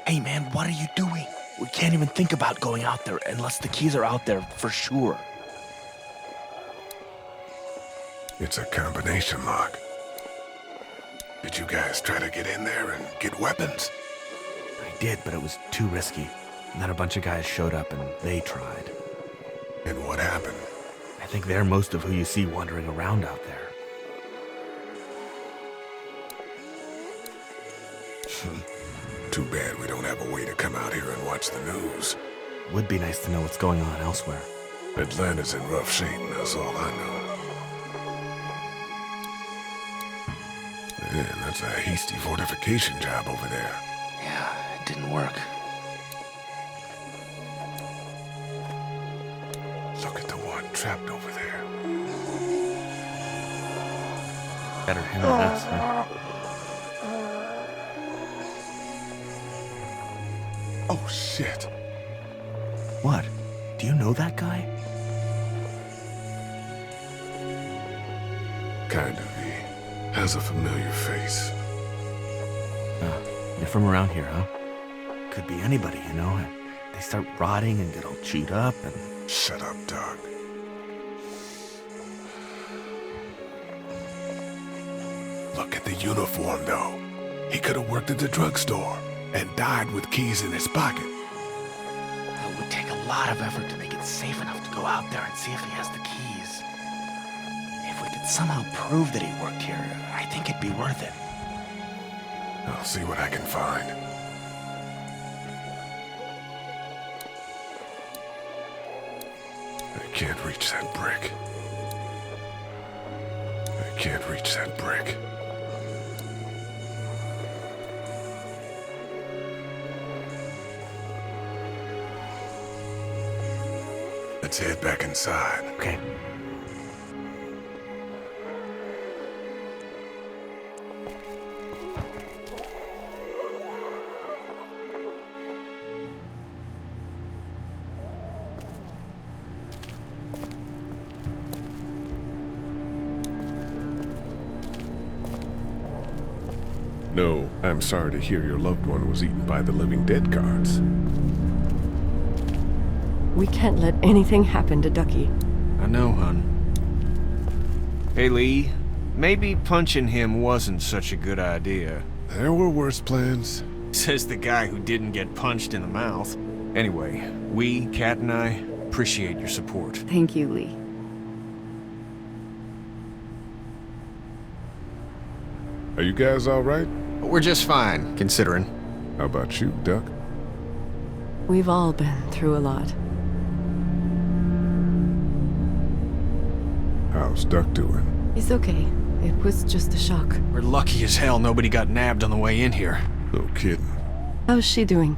Hey man, what are you doing? We can't even think about going out there unless the keys are out there for sure. It's a combination lock. Did you guys try to get in there and get weapons? I did, but it was too risky. And then a bunch of guys showed up and they tried. And what happened? I think they're most of who you see wandering around out there. Too bad we don't have a way to come out here and watch the news. Would be nice to know what's going on elsewhere. Atlanta's in rough shape, that's all I know. Man, that's a hasty fortification job over there. Yeah, it didn't work. Look at the one trapped over there. Better him than us, huh? Oh, shit. What? Do you know that guy? Kind of, he has a familiar face. You're from around here, huh? Could be anybody, you know? They start rotting and get all chewed up and... Shut up, Doc. Look at the uniform, though. He could have worked at the drugstore and died with keys in his pocket. It would take a lot of effort to make it safe enough to go out there and see if he has the keys. If we could somehow prove that he worked here, I think it'd be worth it. I'll see what I can find. I can't reach that brick. I can't reach that brick. Let's head back inside. Okay. No, I'm sorry to hear your loved one was eaten by the living dead guards. We can't let anything happen to Ducky. I know, hun. Hey, Lee, maybe punching him wasn't such a good idea. There were worse plans. Says the guy who didn't get punched in the mouth. Anyway, we, Kat and I, appreciate your support. Thank you, Lee. Are you guys all right? We're just fine, considering. How about you, Duck? We've all been through a lot. How's Duck doing? He's okay. It was just a shock. We're lucky as hell nobody got nabbed on the way in here. No kidding. How's she doing?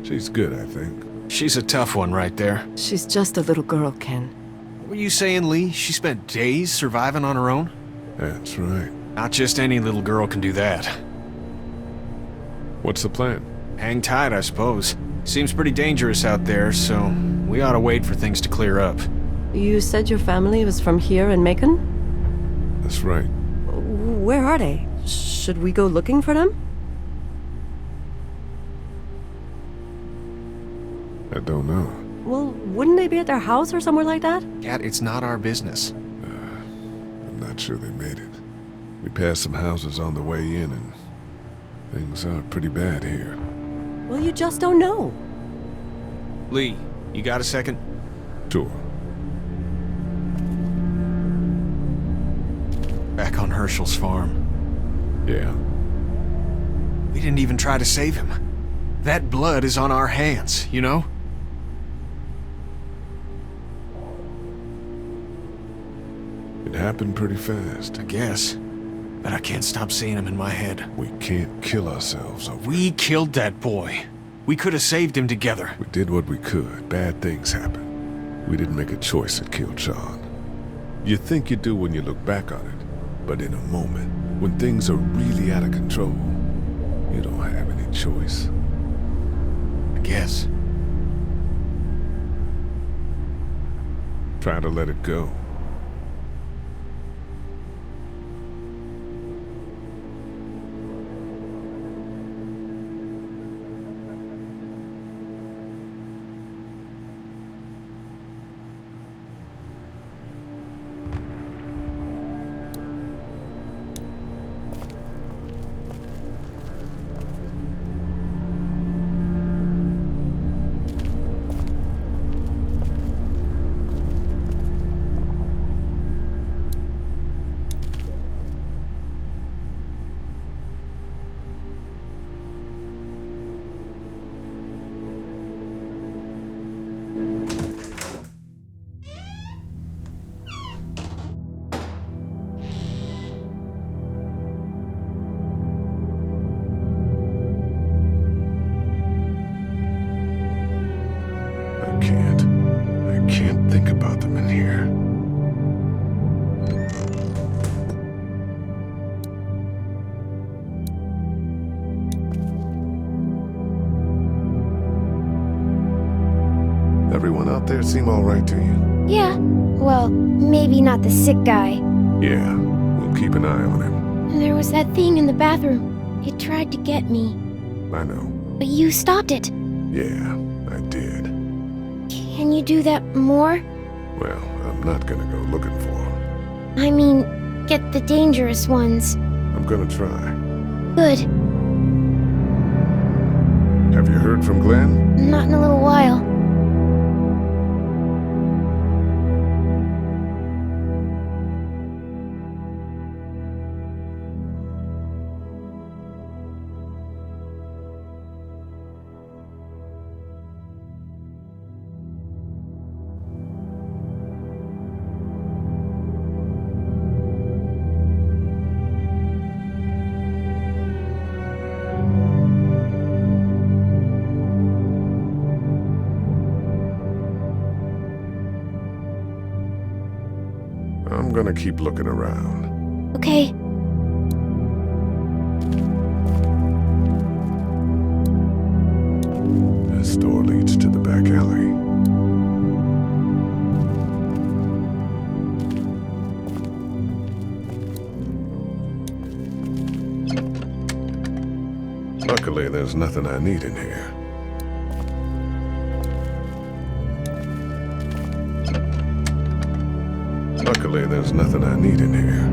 She's good, I think. She's a tough one right there. She's just a little girl, Ken. Were you saying, Lee, she spent days surviving on her own? That's right. Not just any little girl can do that. What's the plan? Hang tight, I suppose. Seems pretty dangerous out there, so we ought to wait for things to clear up. You said your family was from here in Macon? That's right. Where are they? Should we go looking for them? I don't know. Well, wouldn't they be at their house or somewhere like that? Kat, it's not our business. I'm not sure they made it. We passed some houses on the way in, and things are pretty bad here. Well, you just don't know. Lee, you got a second? Sure. Back on Herschel's farm. Yeah. We didn't even try to save him. That blood is on our hands, you know? It happened pretty fast. I guess. But I can't stop seeing him in my head. We can't kill ourselves over We killed that boy. We could have saved him together. We did what we could. Bad things happen. We didn't make a choice that killed Sean. You think you do when you look back on it, but in a moment, when things are really out of control, you don't have any choice. I guess. Try to let it go. them in here. Everyone out there seem all right to you? Yeah. Well, maybe not the sick guy. Yeah, we'll keep an eye on him. And there was that thing in the bathroom. It tried to get me. I know. But you stopped it. Yeah, I did. Can you do that more? Well, I'm not gonna go looking for him. I mean, get the dangerous ones. I'm gonna try. Good. Have you heard from Glenn? Not in a little while. I'm gonna keep looking around. Okay. This door leads to the back alley. Luckily, there's nothing I need in here. Luckily, there's nothing I need in here.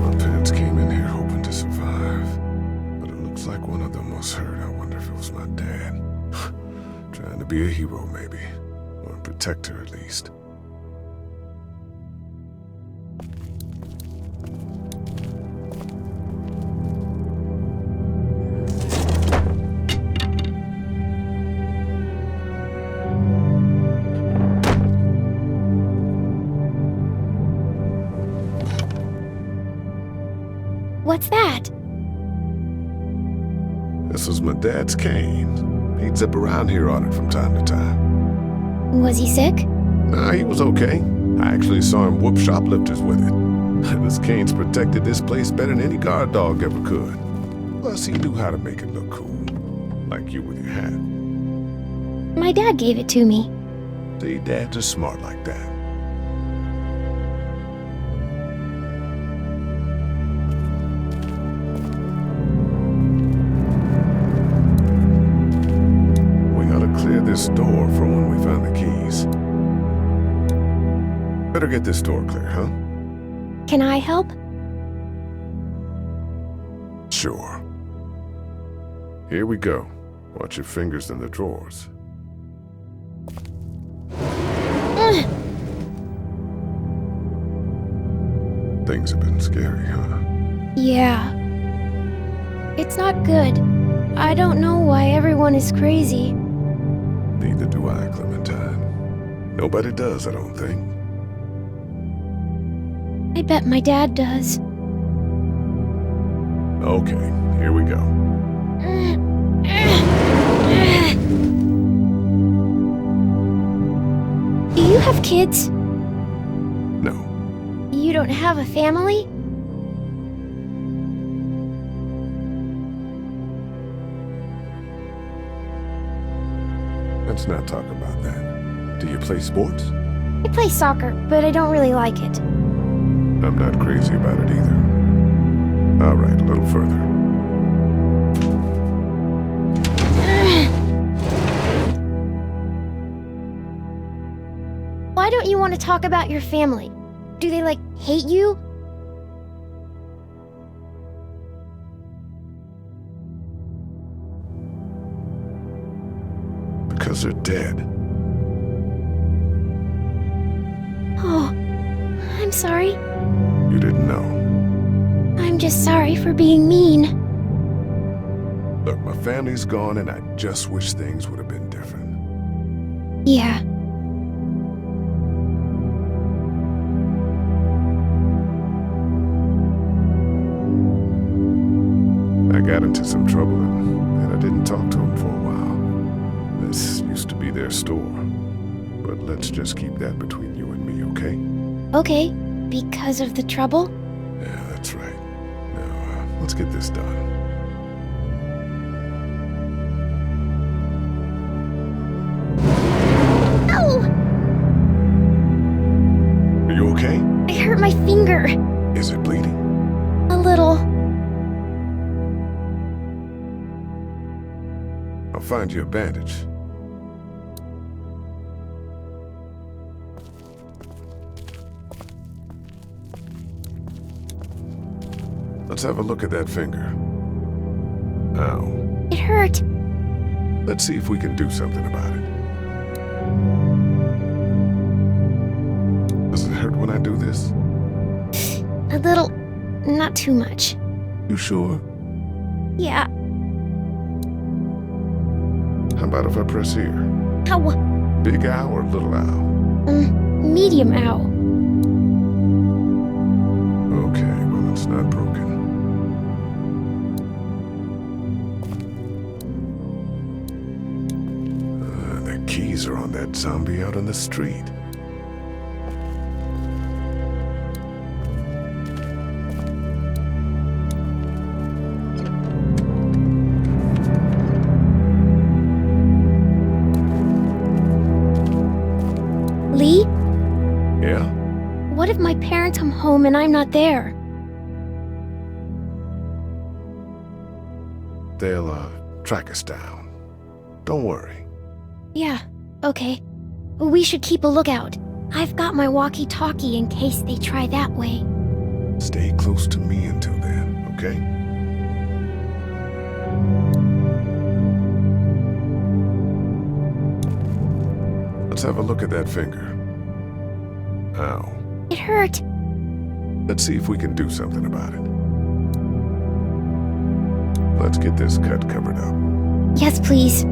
My parents came in here hoping to survive, but it looks like one of them was hurt. I wonder if it was my dad. Trying to be a hero, maybe. Or a protector, at least. What's that? This was my dad's cane. He'd zip around here on it from time to time. Was he sick? Nah, he was okay. I actually saw him whoop shoplifters with it. This cane's protected this place better than any guard dog ever could. Plus, he knew how to make it look cool. Like you with your hat. My dad gave it to me. See, dads are smart like that. Clear this door for when we found the keys. Better get this door clear, huh? Can I help? Sure. Here we go. Watch your fingers in the drawers. Things have been scary, huh? Yeah. It's not good. I don't know why everyone is crazy. Neither do I, Clementine. Nobody does, I don't think. I bet my dad does. Okay, here we go. Do you have kids? No. You don't have a family? Let's not talk about that. Do you play sports? I play soccer, but I don't really like it. I'm not crazy about it either. All right, a little further. Why don't you want to talk about your family? Do they, like, hate you? Because they're dead. Oh, I'm sorry. You didn't know. I'm just sorry for being mean. Look, my family's gone and I just wish things would have been different. Yeah. I got into some trouble and I didn't talk to him for a while. This used to be their store. But let's just keep that between you and me, okay? Okay, because of the trouble? Yeah, that's right. Now, let's get this done. Ow! Are you okay? I hurt my finger. Is it bleeding? A little. I'll find you a bandage. Let's have a look at that finger. Ow. It hurt. Let's see if we can do something about it. Does it hurt when I do this? A little. Not too much. You sure? Yeah. How about if I press here? Ow. Big ow or little ow? Medium ow. Okay, well, it's not broken. The keys are on that zombie out on the street. Lee? Yeah? What if my parents come home and I'm not there? They'll, track us down. Don't worry. Yeah, okay. We should keep a lookout. I've got my walkie-talkie in case they try that way. Stay close to me until then, okay? Let's have a look at that finger. Ow. It hurt. Let's see if we can do something about it. Let's get this cut covered up. Yes, please.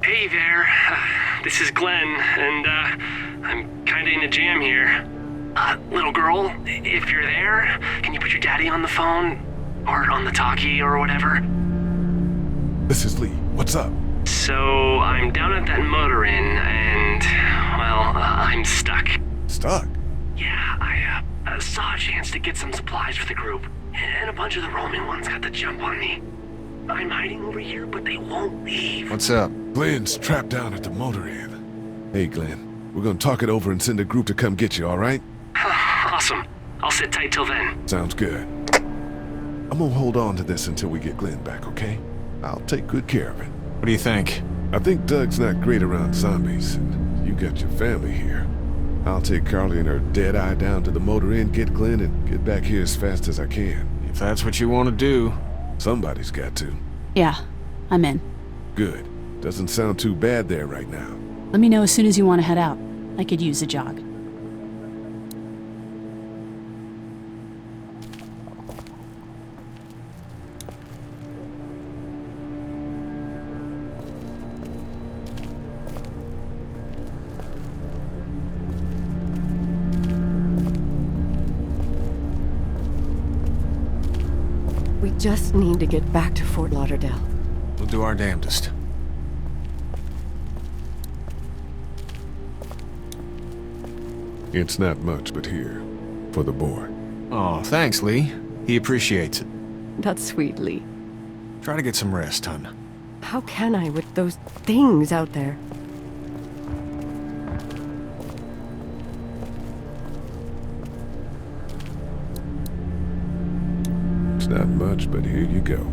Hey there, this is Glenn, and I'm kinda in a jam here. Little girl, if you're there, can you put your daddy on the phone? Or on the talkie or whatever? This is Lee. What's up? So, I'm down at that motor inn, and, well, I'm stuck. Stuck? Yeah, I saw a chance to get some supplies for the group, and a bunch of the Roman ones got the jump on me. I'm hiding over here, but they won't leave. What's up? Glenn's trapped down at the motor inn. Hey, Glenn. We're gonna talk it over and send a group to come get you, all right? Awesome. I'll sit tight till then. Sounds good. I'm gonna hold on to this until we get Glenn back, okay? I'll take good care of it. What do you think? I think Doug's not great around zombies, and you got your family here. I'll take Carly and her dead eye down to the motor inn, get Glenn, and get back here as fast as I can. If that's what you want to do. Somebody's got to. Yeah, I'm in. Good. Doesn't sound too bad there right now. Let me know as soon as you want to head out. I could use a jog. We just need to get back to Fort Lauderdale. We'll do our damnedest. It's not much, but here. For the boy. Oh, thanks, Lee. He appreciates it. That's sweet, Lee. Try to get some rest, hon. How can I with those things out there? It's not much, but here you go.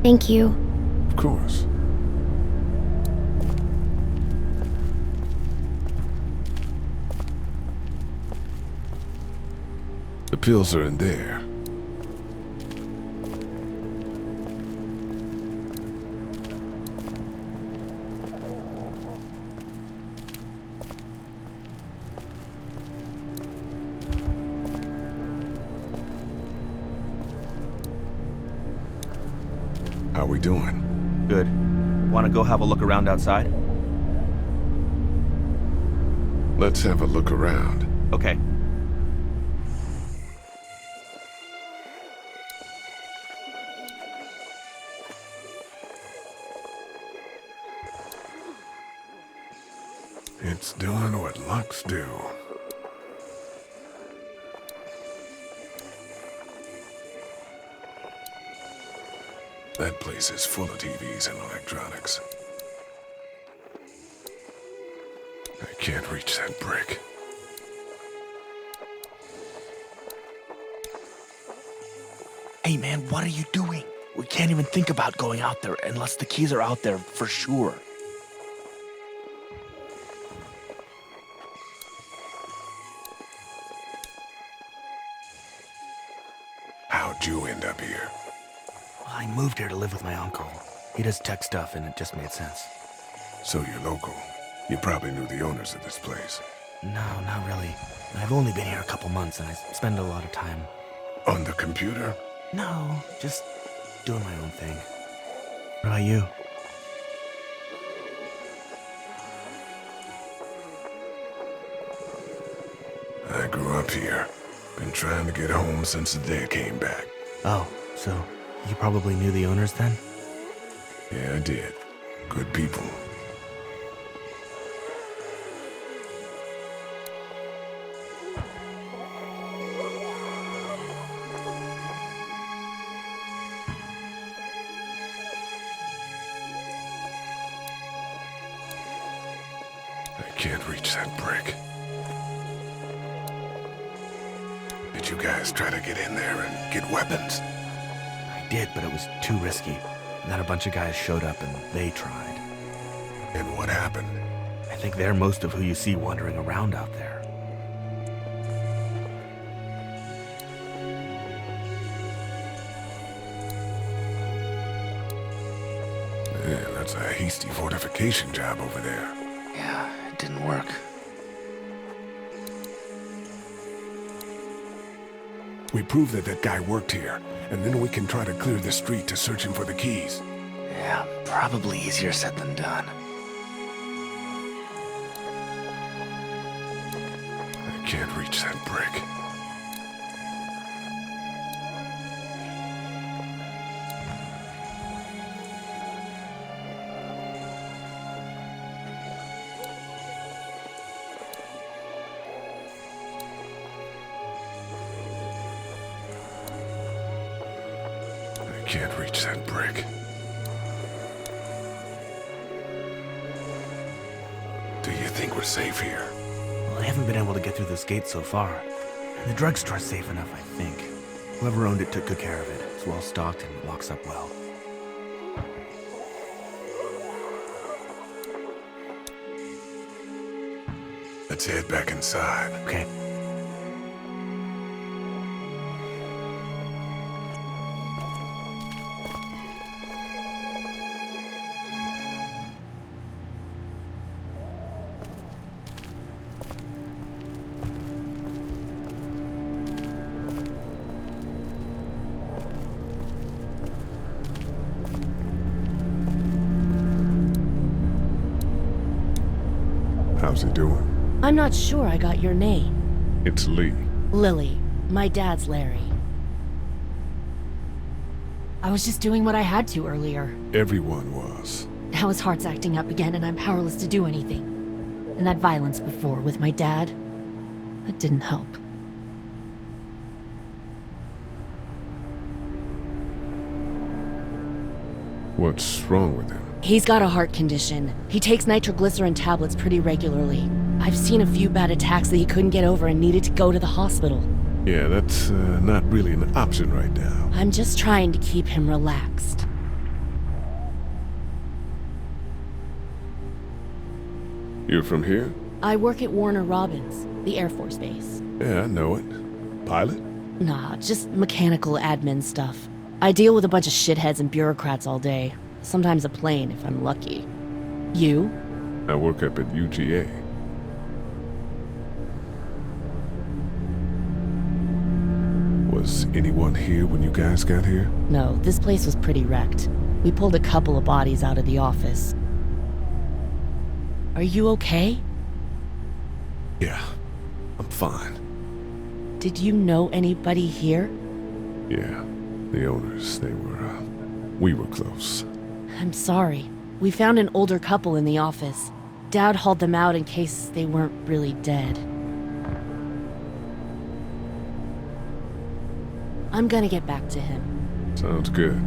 Thank you. Of course. The pills are in there. How we doing? Good. Want to go have a look around outside? Let's have a look around. Okay. It's doing what locks do. That place is full of TVs and electronics. I can't reach that brick. Hey man, what are you doing? We can't even think about going out there unless the keys are out there for sure. How'd you end up here? I moved here to live with my uncle. He does tech stuff and it just made sense. So you're local. You probably knew the owners of this place. No, not really. I've only been here a couple months and I spend a lot of time. On the computer? No, just doing my own thing. What about you? I grew up here. Been trying to get home since the day I came back. Oh, so you probably knew the owners then? Yeah, I did. Good people. I can't reach that brick. Did you guys try to get in there and get weapons? I did, but it was too risky. And then a bunch of guys showed up and they tried. And what happened? I think they're most of who you see wandering around out there. Man, that's a hasty fortification job over there. Yeah, it didn't work. We prove that that guy worked here, and then we can try to clear the street to search him for the keys. Yeah, probably easier said than done. I can't reach that brick. I can't reach that brick. Do you think we're safe here? Well, I haven't been able to get through this gate so far. And the drugstore's safe enough, I think. Whoever owned it took good care of it. It's well stocked and locks up well. Let's head back inside. Okay. How's he doing? I'm not sure I got your name. It's Lee. Lily. My dad's Larry. I was just doing what I had to earlier. Everyone was. Now his heart's acting up again and I'm powerless to do anything. And that violence before with my dad, that didn't help. What's wrong with him? He's got a heart condition. He takes nitroglycerin tablets pretty regularly. I've seen a few bad attacks that he couldn't get over and needed to go to the hospital. Yeah, that's not really an option right now. I'm just trying to keep him relaxed. You're from here? I work at Warner Robins, the Air Force Base. Yeah, I know it. Pilot? Nah, just mechanical admin stuff. I deal with a bunch of shitheads and bureaucrats all day. Sometimes a plane, if I'm lucky. You? I work up at UGA. Was anyone here when you guys got here? No, this place was pretty wrecked. We pulled a couple of bodies out of the office. Are you okay? Yeah, I'm fine. Did you know anybody here? Yeah, the owners, we were close. I'm sorry. We found an older couple in the office. Dad hauled them out in case they weren't really dead. I'm gonna get back to him. Sounds good.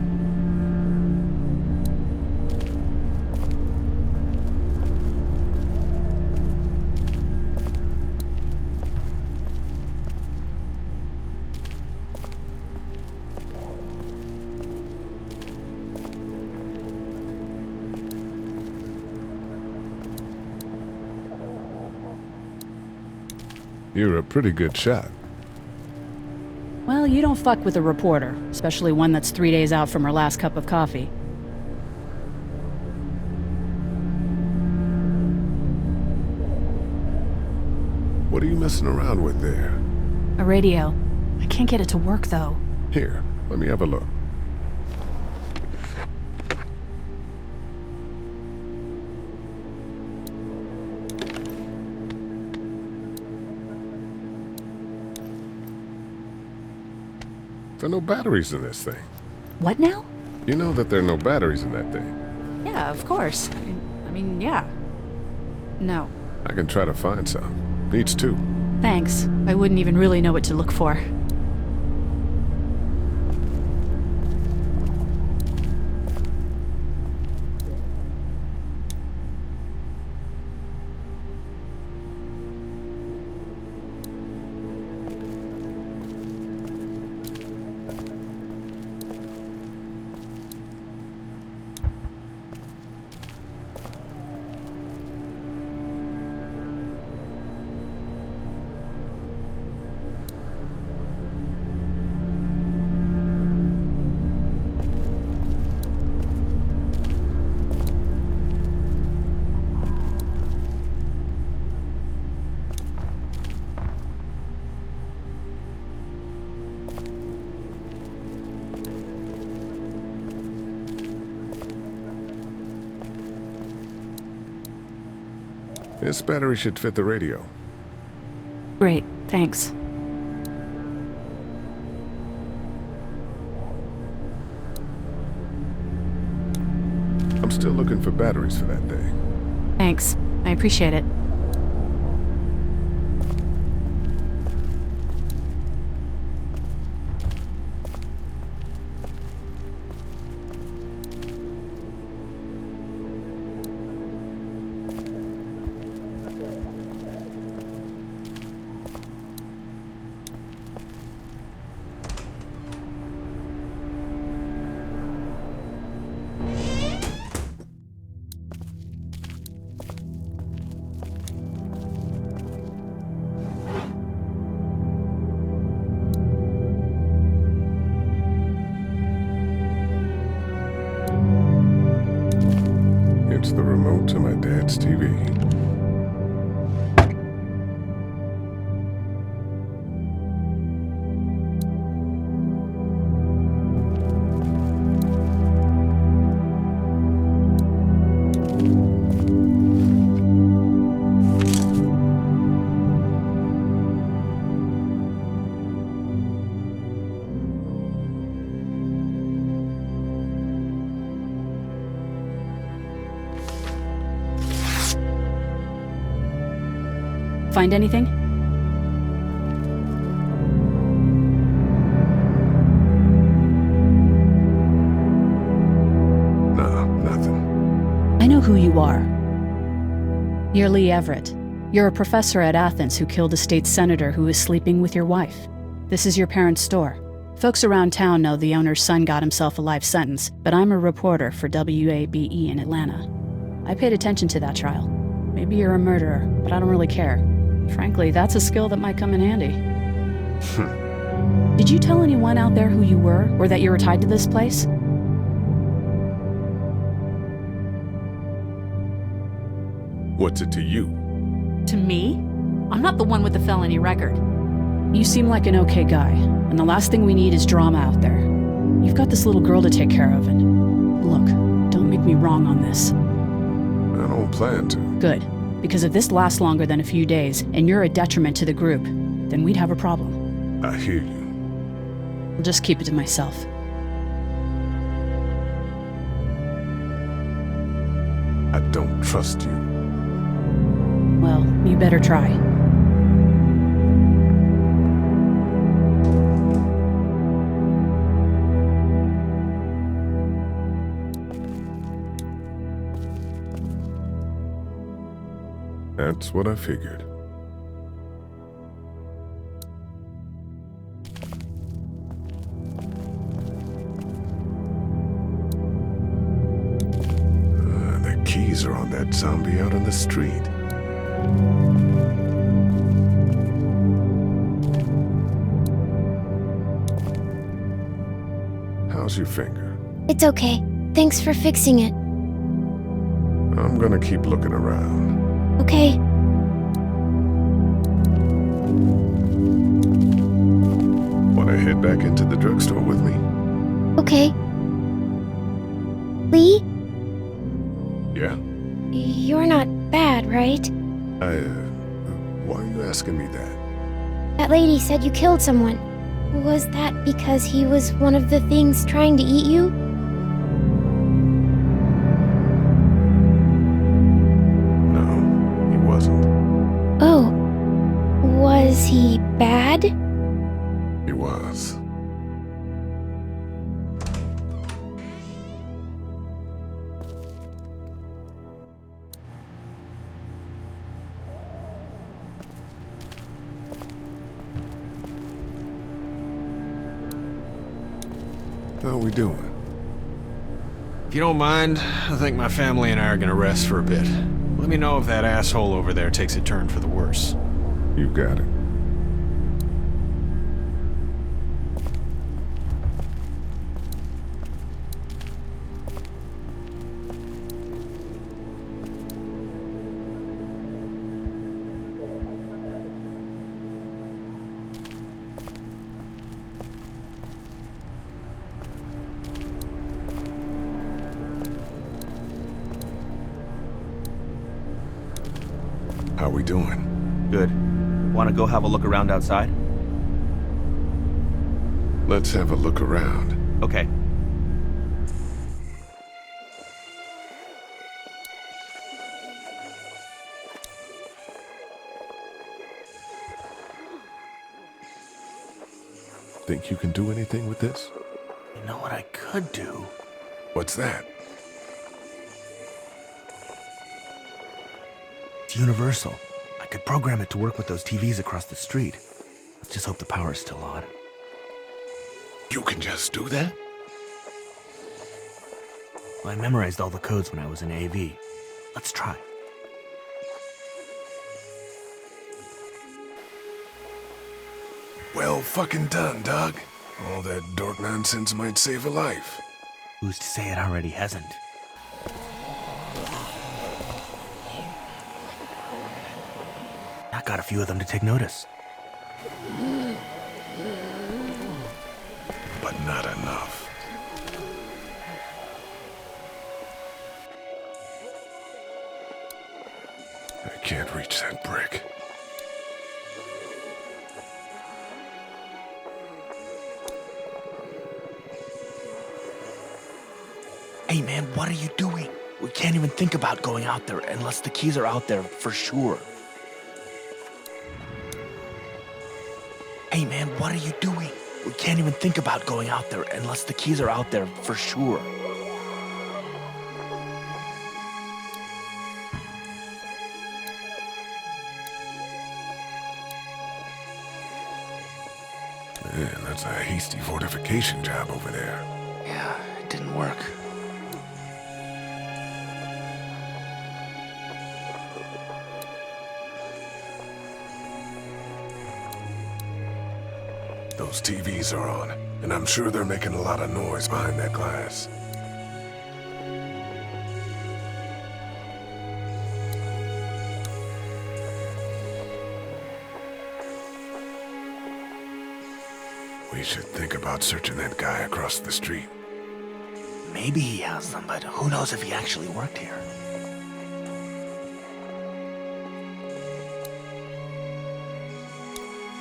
You're a pretty good shot. Well, you don't fuck with a reporter, especially one that's 3 days out from her last cup of coffee. What are you messing around with there? A radio. I can't get it to work, though. Here, let me have a look. There are no batteries in this thing. What now? You know that there are no batteries in that thing. Yeah, of course. I mean, yeah. No. I can try to find some. Needs two. Thanks. I wouldn't even really know what to look for. This battery should fit the radio. Great, thanks. I'm still looking for batteries for that thing. Thanks. I appreciate it. It's the remote to my dad's TV. Find anything? Nah, nothing. I know who you are. You're Lee Everett. You're a professor at Athens who killed a state senator who was sleeping with your wife. This is your parents' store. Folks around town know the owner's son got himself a life sentence, but I'm a reporter for WABE in Atlanta. I paid attention to that trial. Maybe you're a murderer, but I don't really care. Frankly, that's a skill that might come in handy. Did you tell anyone out there who you were, or that you were tied to this place? What's it to you? To me? I'm not the one with the felony record. You seem like an okay guy, and the last thing we need is drama out there. You've got this little girl to take care of, and look, prove me wrong on this. I don't plan to. Good. Because if this lasts longer than a few days, and you're a detriment to the group, then we'd have a problem. I hear you. I'll just keep it to myself. I don't trust you. Well, you better try. That's what I figured. The keys are on that zombie out on the street. How's your finger? It's okay. Thanks for fixing it. I'm gonna keep looking around. Okay. Wanna head back into the drugstore with me? Okay. Lee? Yeah? You're not bad, right? Why are you asking me that? That lady said you killed someone. Was that because he was one of the things trying to eat you? No, he wasn't. Oh. Was he bad? He was. How are we doing? If you don't mind, I think my family and I are gonna rest for a bit. Let me know if that asshole over there takes a turn for the worse. You got it. How we doing? Good. Want to go have a look around outside? Let's have a look around. Okay. Think you can do anything with this? You know what I could do? What's that? It's universal. I could program it to work with those TVs across the street. Let's just hope the power's still on. You can just do that? Well, I memorized all the codes when I was in AV. Let's try. Well fucking done, Doug. All that dork nonsense might save a life. Who's to say it already hasn't? I got a few of them to take notice. But not enough. I can't reach that brick. Hey man, what are you doing? We can't even think about going out there unless the keys are out there for sure. Hey man, what are you doing? We can't even think about going out there unless the keys are out there for sure. Man, that's a hasty fortification job over there. Yeah, it didn't work. Those TVs are on, and I'm sure they're making a lot of noise behind that glass. We should think about searching that guy across the street. Maybe he has them, but who knows if he actually worked here?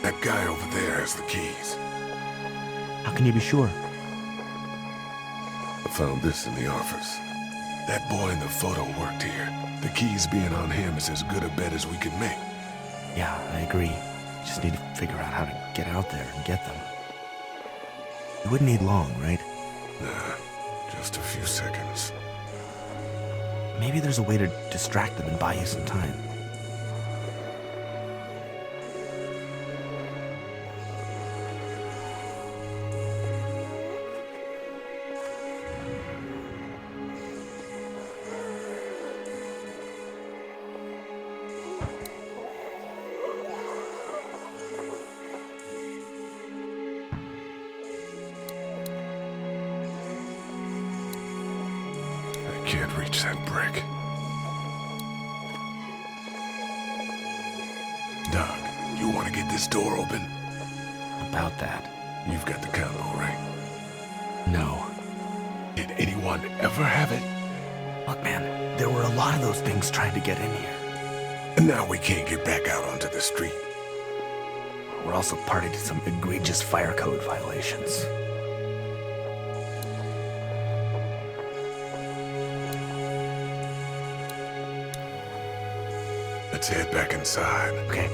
That guy over there has the keys. How can you be sure? I found this in the office. That boy in the photo worked here. The keys being on him is as good a bet as we can make. Yeah, I agree. Just need to figure out how to get out there and get them. You wouldn't need long, right? Nah, just a few seconds. Maybe there's a way to distract them and buy you some time. I can't reach that brick. Doc, you want to get this door open? About that. You've got the counter, right? No. Did anyone ever have it? Look, man, there were a lot of those things trying to get in here. And now we can't get back out onto the street. We're also party to some egregious fire code violations. Let's head back inside. Okay.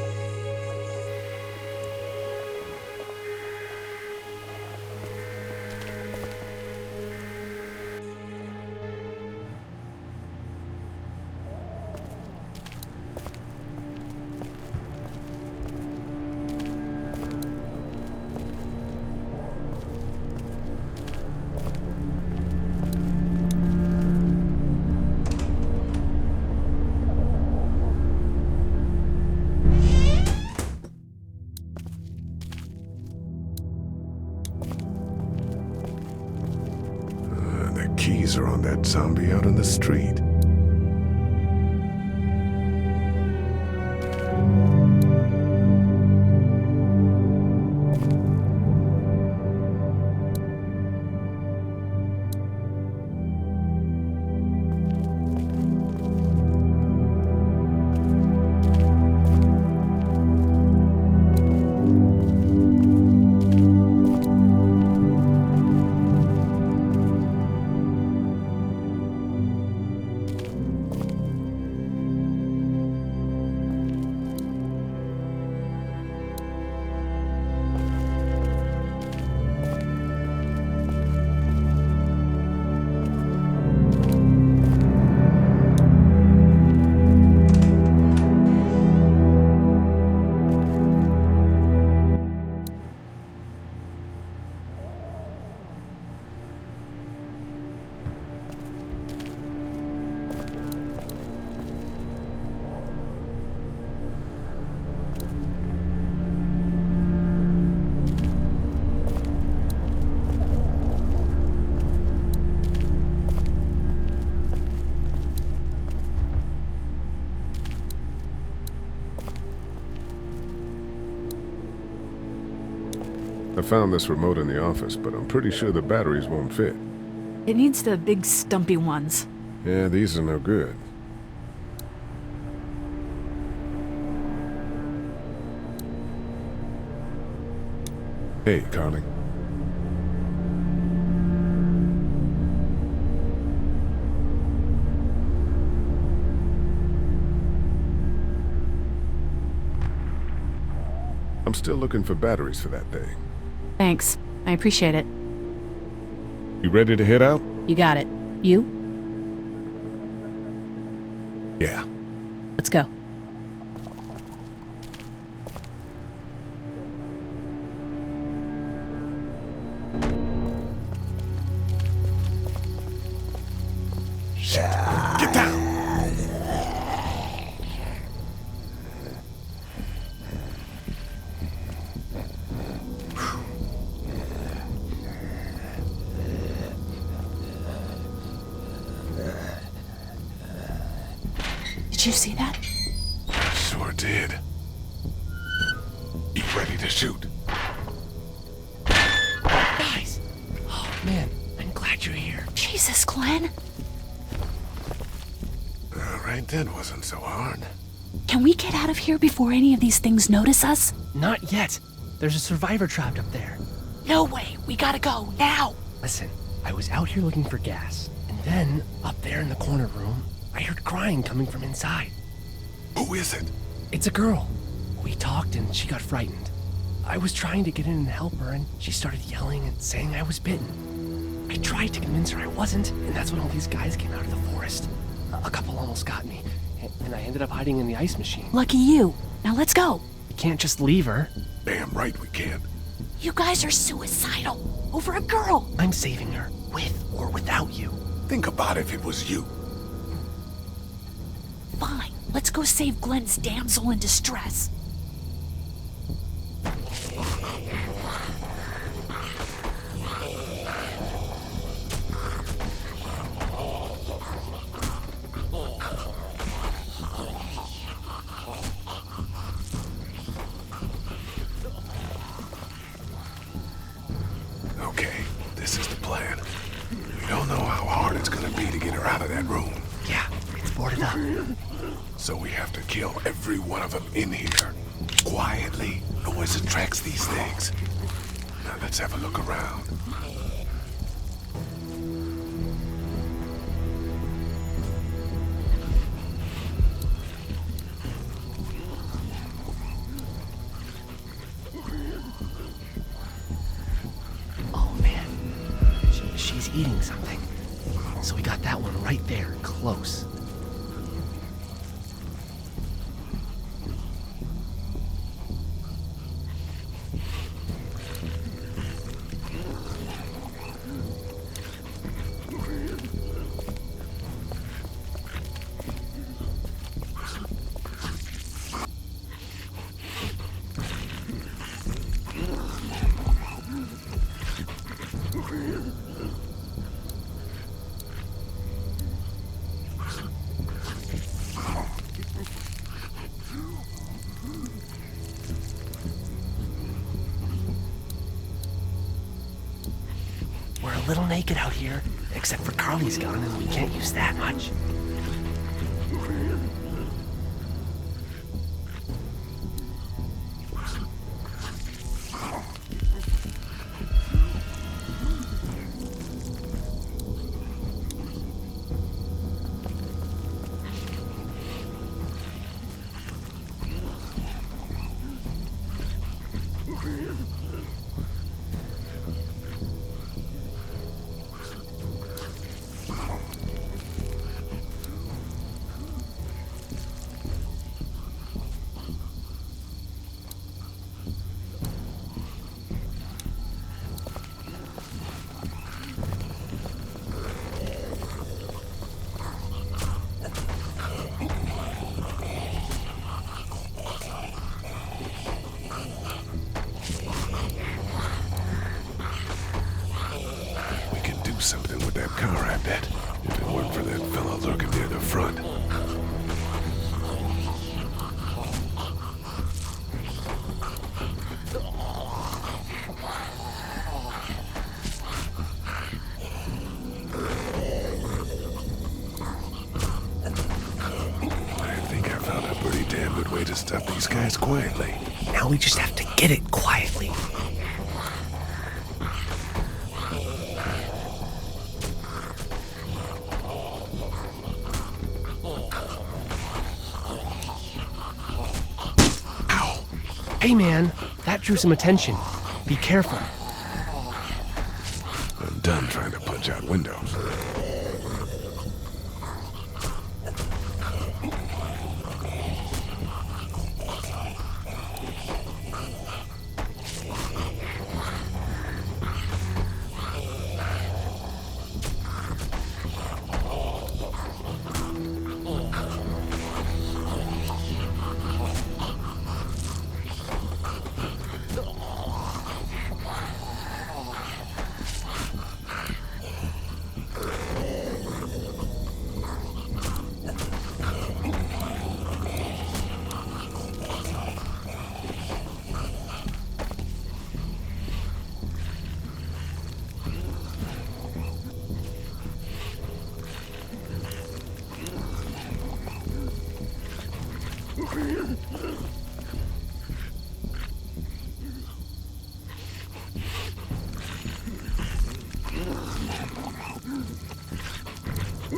The keys are on that zombie out on the street. I found this remote in the office, but I'm pretty sure the batteries won't fit. It needs the big stumpy ones. Yeah, these are no good. Hey, Carly. I'm still looking for batteries for that thing. Thanks. I appreciate it. You ready to head out? You got it. You? Yeah. Let's go. Get down! Did you see that? Sure did. You ready to shoot? Guys! Oh, man, I'm glad you're here. Jesus Glenn? Right then wasn't so hard. Can we get out of here before any of these things notice us? Not yet. There's a survivor trapped up there. No way! We gotta go, now! Listen, I was out here looking for gas, and then, up there in the corner room, I heard crying coming from inside. Who is it? It's a girl. We talked and she got frightened. I was trying to get in and help her, and she started yelling and saying I was bitten. I tried to convince her I wasn't, and that's when all these guys came out of the forest. A couple almost got me, and I ended up hiding in the ice machine. Lucky you. Now let's go. You can't just leave her. Damn right we can't. You guys are suicidal. Over a girl. I'm saving her, with or without you. Think about if it was you. Fine. Let's go save Glenn's damsel in distress. Okay, this is the plan. We don't know how hard it's gonna be to get her out of that room. Yeah, it's boarded up. So we have to kill every one of them in here. Quietly. Noise attracts these things. Now let's have a look around. Oh man, she's eating something. So we got that one right there, close. We're a little naked out here, except for Carly's gun, and we can't use that much. Something with that car, I bet. If it weren't for that fella lurking near the front. I think I found a pretty damn good way to stop these guys quietly. Now we just have to get it quietly. Hey man, that drew some attention. Be careful. I'm done trying to punch out windows. They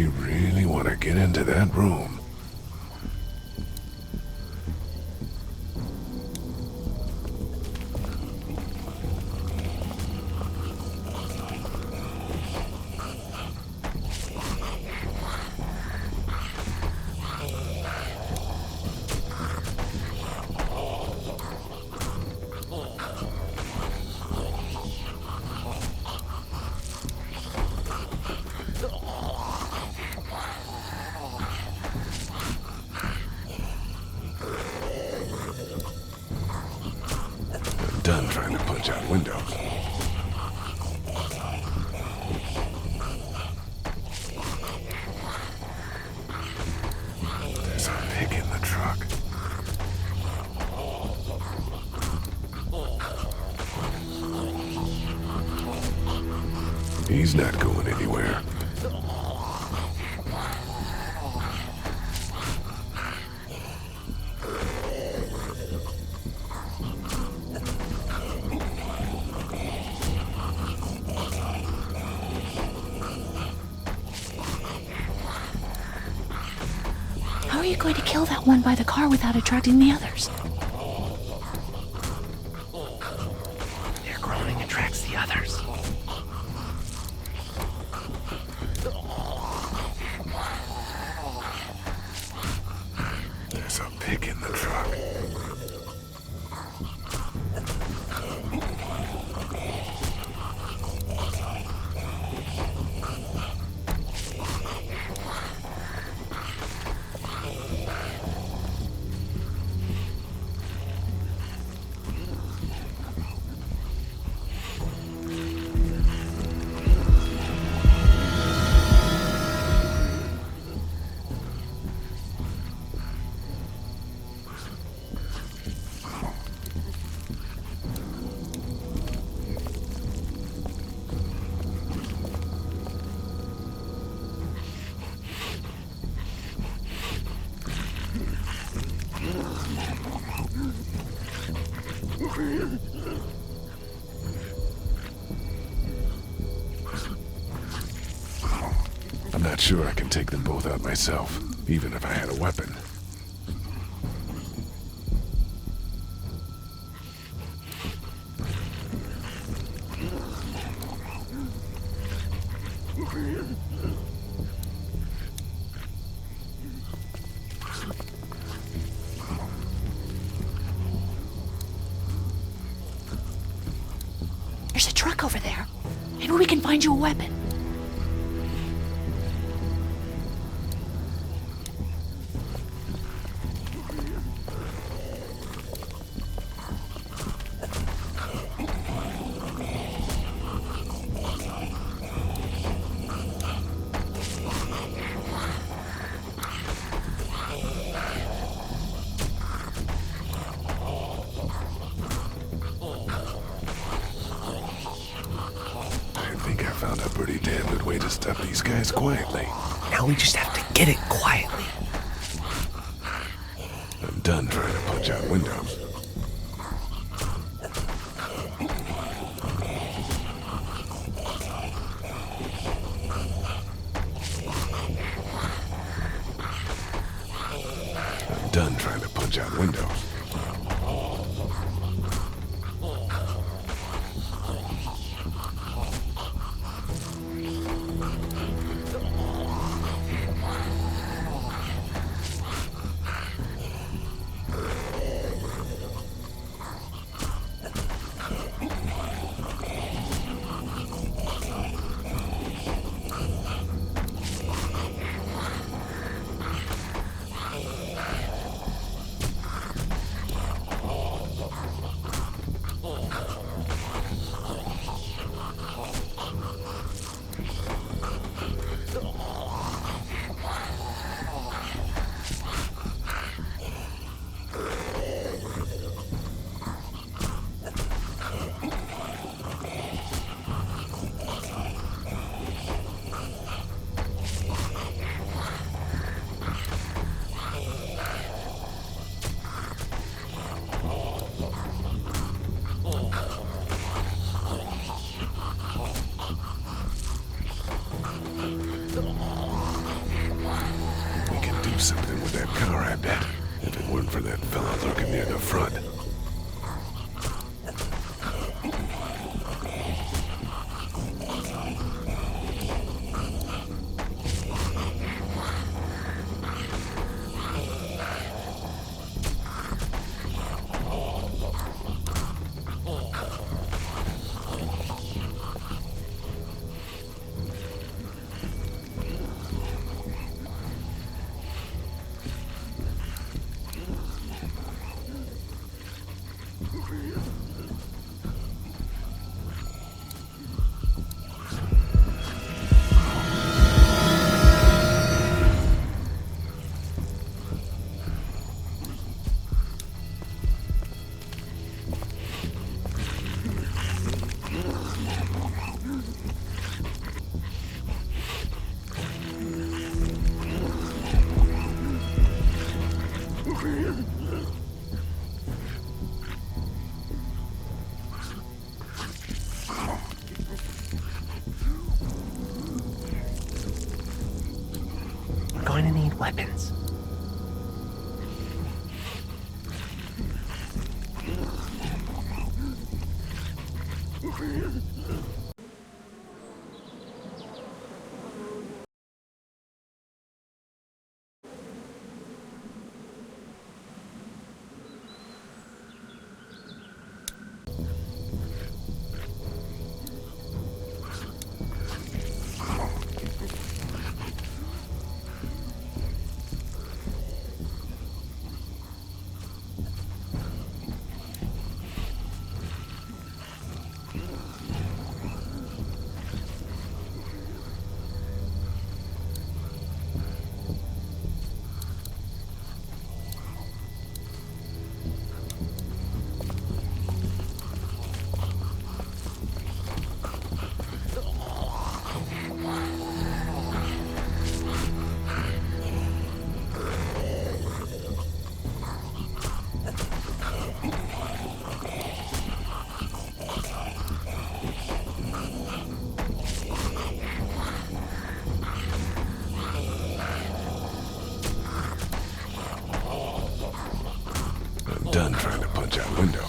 really want to get into that room. Done trying to punch out windows. There's a pig in the truck. He's not going anywhere. How are you going to kill that one by the car without attracting the others? Their groaning attracts the others. There's a pig in the truck. I'm not sure I can take them both out myself, even if I had a weapon. There's a truck over there. Maybe we can find you a weapon. Found a pretty damn good way to stop these guys quietly. Now we just have to get it quietly. I'm done trying to punch out windows. I'm done trying to punch out windows. We're going to need weapons. I'm done trying to punch out windows.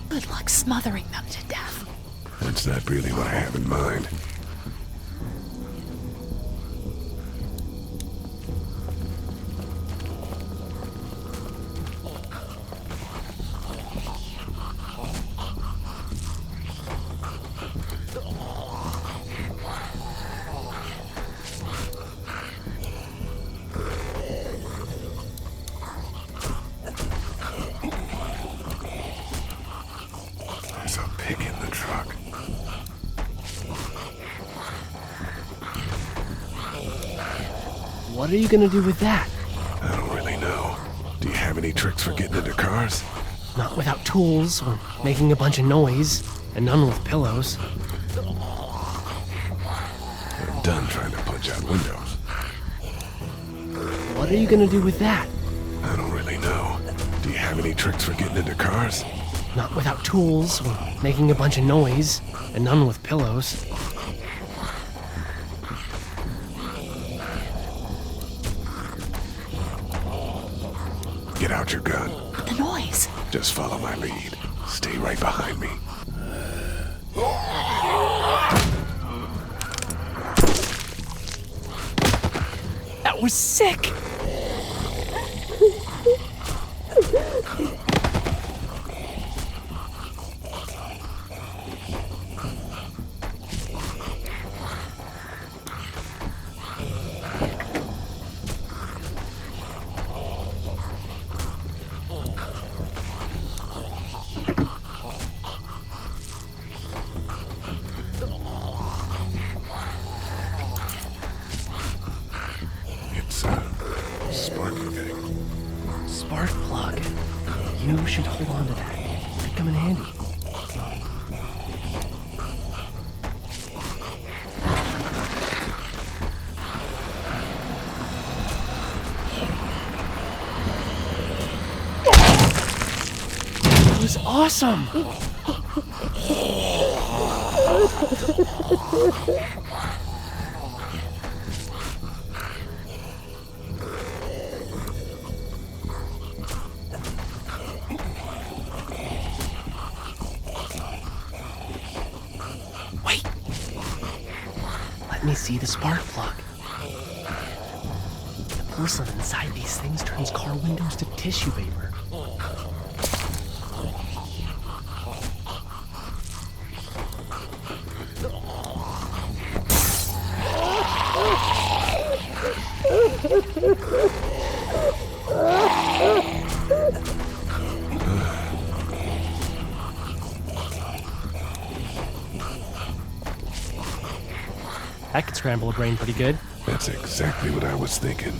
Good luck smothering them to death. That's not really what I have in mind. What are you gonna do with that? I don't really know. Do you have any tricks for getting into cars? Not without tools, or making a bunch of noise, and none with pillows. I'm done trying to punch out windows. What are you gonna do with that? I don't really know. Do you have any tricks for getting into cars? Not without tools, or making a bunch of noise, and none with pillows. Get out your gun. The noise. Just follow my lead. Stay right behind me. That was sick! It's, sparking. Spark plug. You should hold on to that. It'd come in handy. It was awesome! Wait! Let me see the spark plug. The porcelain inside these things turns car windows to tissue paper. That could scramble a brain pretty good. That's exactly what I was thinking.